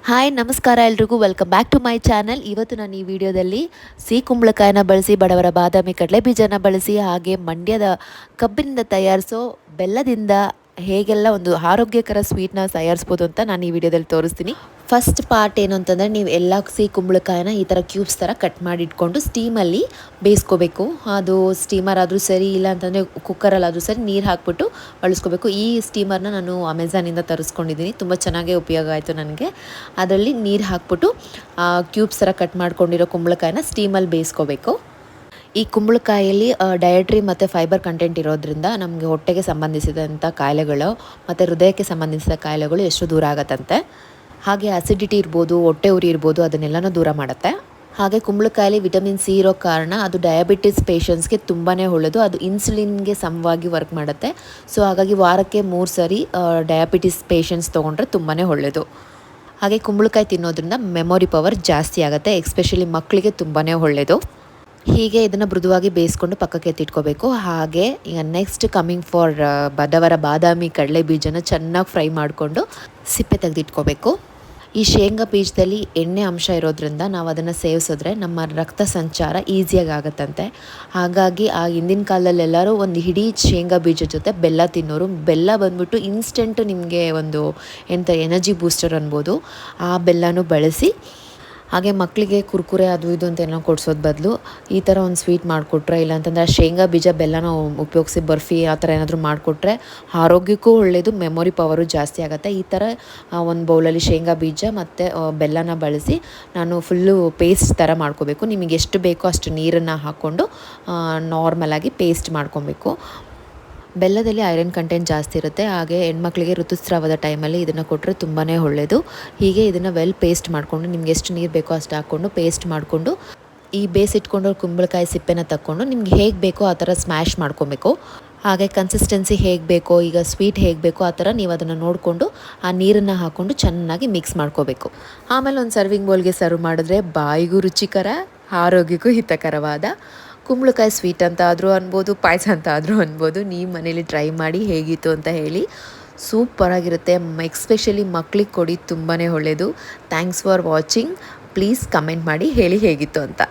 Hi ನಮಸ್ಕಾರ ಎಲ್ರಿಗೂ welcome back to my channel. ಇವತ್ತು ನಾನು ಈ ವಿಡಿಯೋದಲ್ಲಿ ಸಿಹಿ ಕುಂಬಳಕಾಯಿನ ಬಳಸಿ ಬಡವರ ಬಾದಾಮಿ ಕಡಲೆ ಬೀಜನ ಬಳಸಿ ಹಾಗೆ ಮಂಡ್ಯದ ಕಬ್ಬಿನಿಂದ ತಯಾರಿಸೋ ಬೆಲ್ಲದಿಂದ ಹೇಗೆಲ್ಲ ಒಂದು ಆರೋಗ್ಯಕರ ಸ್ವೀಟ್ನ ತಯಾರಿಸ್ಬೋದು ಅಂತ ನಾನು ಈ ವಿಡಿಯೋದಲ್ಲಿ ತೋರಿಸ್ತೀನಿ. ಫಸ್ಟ್ ಪಾರ್ಟ್ ಏನು ಅಂತಂದರೆ, ನೀವು ಎಲ್ಲ ಸಿಹಿ ಕುಂಬಳಕಾಯಿನ ಈ ಥರ ಕ್ಯೂಬ್ಸ್ ಥರ ಕಟ್ ಮಾಡಿ ಇಟ್ಕೊಂಡು ಸ್ಟೀಮಲ್ಲಿ ಬೇಯಿಸ್ಕೋಬೇಕು. ಅದು ಸ್ಟೀಮರ್ ಆದರೂ ಸರಿ, ಇಲ್ಲ ಅಂತಂದರೆ ಕುಕ್ಕರಲ್ಲಾದರೂ ಸರಿ ನೀರು ಹಾಕ್ಬಿಟ್ಟು ಬಳಸ್ಕೋಬೇಕು. ಈ ಸ್ಟೀಮರ್ನ ನಾನು ಅಮೆಝಾನಿಂದ ತರಿಸ್ಕೊಂಡಿದ್ದೀನಿ, ತುಂಬ ಚೆನ್ನಾಗೇ ಉಪಯೋಗ ಆಯಿತು ನನಗೆ. ಅದರಲ್ಲಿ ನೀರು ಹಾಕ್ಬಿಟ್ಟು ಕ್ಯೂಬ್ಸ್ ಥರ ಕಟ್ ಮಾಡ್ಕೊಂಡಿರೋ ಕುಂಬಳಕಾಯಿನ ಸ್ಟೀಮಲ್ಲಿ ಬೇಯಿಸ್ಕೋಬೇಕು. ಈ ಕುಂಬಳಕಾಯಲ್ಲಿ ಡಯಟ್ರಿ ಮತ್ತು ಫೈಬರ್ ಕಂಟೆಂಟ್ ಇರೋದ್ರಿಂದ ನಮಗೆ ಹೊಟ್ಟೆಗೆ ಸಂಬಂಧಿಸಿದಂಥ ಕಾಯಿಲೆಗಳು ಮತ್ತು ಹೃದಯಕ್ಕೆ ಸಂಬಂಧಿಸಿದ ಕಾಯಿಲೆಗಳು ಎಷ್ಟು ದೂರ ಆಗತ್ತಂತೆ. ಹಾಗೆ ಅಸಿಡಿಟಿ ಇರ್ಬೋದು, ಹೊಟ್ಟೆ ಉರಿ ಇರ್ಬೋದು, ಅದನ್ನೆಲ್ಲನೂ ದೂರ ಮಾಡುತ್ತೆ. ಹಾಗೆ ಕುಂಬಳಕಾಯಲ್ಲಿ ವಿಟಮಿನ್ ಸಿ ಇರೋ ಕಾರಣ ಅದು ಡಯಾಬಿಟಿಸ್ ಪೇಷಂಟ್ಸ್ಗೆ ತುಂಬಾ ಒಳ್ಳೆಯದು. ಅದು ಇನ್ಸುಲಿನ್ಗೆ ಸಮವಾಗಿ ವರ್ಕ್ ಮಾಡುತ್ತೆ. ಸೊ ಹಾಗಾಗಿ ವಾರಕ್ಕೆ 3 ಸರಿ ಡಯಾಬಿಟಿಸ್ ಪೇಷಂಟ್ಸ್ ತೊಗೊಂಡ್ರೆ ತುಂಬಾ ಒಳ್ಳೆಯದು. ಹಾಗೆ ಕುಂಬಳಕಾಯಿ ತಿನ್ನೋದ್ರಿಂದ ಮೆಮೊರಿ ಪವರ್ ಜಾಸ್ತಿ ಆಗುತ್ತೆ, ಎಸ್ಪೆಷಲಿ ಮಕ್ಕಳಿಗೆ ತುಂಬಾ ಒಳ್ಳೆಯದು. ಹೀಗೆ ಇದನ್ನು ಮೃದುವಾಗಿ ಬೇಯಿಸ್ಕೊಂಡು ಪಕ್ಕಕ್ಕೆ ಎತ್ತಿಟ್ಕೋಬೇಕು. ಹಾಗೆ ಈಗ ನೆಕ್ಸ್ಟ್ ಕಮಿಂಗ್ ಫಾರ್ ಬಡವರ ಬಾದಾಮಿ ಕಡಲೆ ಬೀಜನ ಚೆನ್ನಾಗಿ ಫ್ರೈ ಮಾಡಿಕೊಂಡು ಸಿಪ್ಪೆ ತೆಗೆದಿಟ್ಕೋಬೇಕು. ಈ ಶೇಂಗಾ ಬೀಜದಲ್ಲಿ ಎಣ್ಣೆ ಅಂಶ ಇರೋದ್ರಿಂದ ನಾವು ಅದನ್ನು ಸೇವಿಸಿದ್ರೆ ನಮ್ಮ ರಕ್ತ ಸಂಚಾರ ಈಸಿಯಾಗಿ ಆಗುತ್ತಂತೆ. ಹಾಗಾಗಿ ಆ ಹಿಂದಿನ ಕಾಲದಲ್ಲೆಲ್ಲರೂ ಒಂದು ಇಡೀ ಶೇಂಗಾ ಬೀಜದ ಜೊತೆ ಬೆಲ್ಲ ತಿನ್ನೋರು. ಬೆಲ್ಲ ಬಂದ್ಬಿಟ್ಟು ಇನ್ಸ್ಟೆಂಟ್ ನಿಮಗೆ ಒಂದು ಎನರ್ಜಿ ಬೂಸ್ಟರ್ ಅನ್ಬೋದು. ಆ ಬೆಲ್ಲನೂ ಬಳಸಿ ಹಾಗೆ ಮಕ್ಕಳಿಗೆ ಕುರ್ಕುರೆ ಅದು ಇದು ಅಂತ ಏನೋ ಕೊಡಿಸೋದು ಬದಲು ಈ ಥರ ಒಂದು ಸ್ವೀಟ್ ಮಾಡಿಕೊಟ್ರೆ, ಇಲ್ಲಾಂತಂದರೆ ಆ ಶೇಂಗಾ ಬೀಜ ಬೆಲ್ಲನ ಉಪಯೋಗಿಸಿ ಬರ್ಫಿ ಆ ಥರ ಏನಾದರೂ ಮಾಡಿಕೊಟ್ರೆ ಆರೋಗ್ಯಕ್ಕೂ ಒಳ್ಳೆಯದು, ಮೆಮೊರಿ ಪವರು ಜಾಸ್ತಿ ಆಗುತ್ತೆ. ಈ ಥರ ಒಂದು ಬೌಲಲ್ಲಿ ಶೇಂಗಾ ಬೀಜ ಮತ್ತು ಬೆಲ್ಲನ ಬಳಸಿ ನಾನು ಫುಲ್ಲು ಪೇಸ್ಟ್ ಥರ ಮಾಡ್ಕೋಬೇಕು. ನಿಮಗೆ ಎಷ್ಟು ಬೇಕೋ ಅಷ್ಟು ನೀರನ್ನು ಹಾಕ್ಕೊಂಡು ನಾರ್ಮಲಾಗಿ ಪೇಸ್ಟ್ ಮಾಡ್ಕೊಬೇಕು. ಬೆಲ್ಲದಲ್ಲಿ ಐರನ್ ಕಂಟೆಂಟ್ ಜಾಸ್ತಿ ಇರುತ್ತೆ. ಹಾಗೆ ಹೆಣ್ಮಕ್ಳಿಗೆ ಋತುಸ್ರಾವದ ಟೈಮಲ್ಲಿ ಇದನ್ನು ಕೊಟ್ಟರೆ ತುಂಬಾ ಒಳ್ಳೆಯದು. ಹೀಗೆ ಇದನ್ನು ಪೇಸ್ಟ್ ಮಾಡಿಕೊಂಡು ನಿಮ್ಗೆ ಎಷ್ಟು ನೀರು ಬೇಕೋ ಅಷ್ಟು ಹಾಕ್ಕೊಂಡು ಪೇಸ್ಟ್ ಮಾಡಿಕೊಂಡು ಈ ಬೇಯಿಸಿಟ್ಕೊಂಡು ಕುಂಬಳಕಾಯಿ ಸಿಪ್ಪೆನ ತಕ್ಕೊಂಡು ನಿಮ್ಗೆ ಹೇಗೆ ಬೇಕೋ ಆ ಥರ ಸ್ಮ್ಯಾಶ್ ಮಾಡ್ಕೊಬೇಕು. ಹಾಗೆ ಕನ್ಸಿಸ್ಟೆನ್ಸಿ ಹೇಗೆ ಬೇಕೋ, ಈಗ ಸ್ವೀಟ್ ಹೇಗೆ ಬೇಕೋ ಆ ಥರ ನೀವು ಅದನ್ನು ನೋಡಿಕೊಂಡು ಆ ನೀರನ್ನು ಹಾಕ್ಕೊಂಡು ಚೆನ್ನಾಗಿ ಮಿಕ್ಸ್ ಮಾಡ್ಕೋಬೇಕು. ಆಮೇಲೆ ಒಂದು ಸರ್ವಿಂಗ್ ಬೌಲ್ಗೆ ಸರ್ವ್ ಮಾಡಿದ್ರೆ ಬಾಯಿಗೂ ರುಚಿಕರ, ಆರೋಗ್ಯಕ್ಕೂ ಹಿತಕರವಾದ ಕುಂಬಳಕಾಯಿ ಸ್ವೀಟ್ ಅಂತ ಆದರೂ ಅನ್ಬೋದು, ಪಾಯಸ ಅಂತ ಆದರೂ ಅನ್ಬೋದು. ನೀವು ಮನೇಲಿ ಟ್ರೈ ಮಾಡಿ ಹೇಗಿತ್ತು ಅಂತ ಹೇಳಿ. ಸೂಪರಾಗಿರುತ್ತೆ. ಎಸ್ಪೆಷಲಿ ಮಕ್ಳಿಗೆ ಕೊಡಿ, ತುಂಬಾ ಒಳ್ಳೆಯದು. Thanks for watching. Please comment ಮಾಡಿ ಹೇಳಿ ಹೇಗಿತ್ತು ಅಂತ.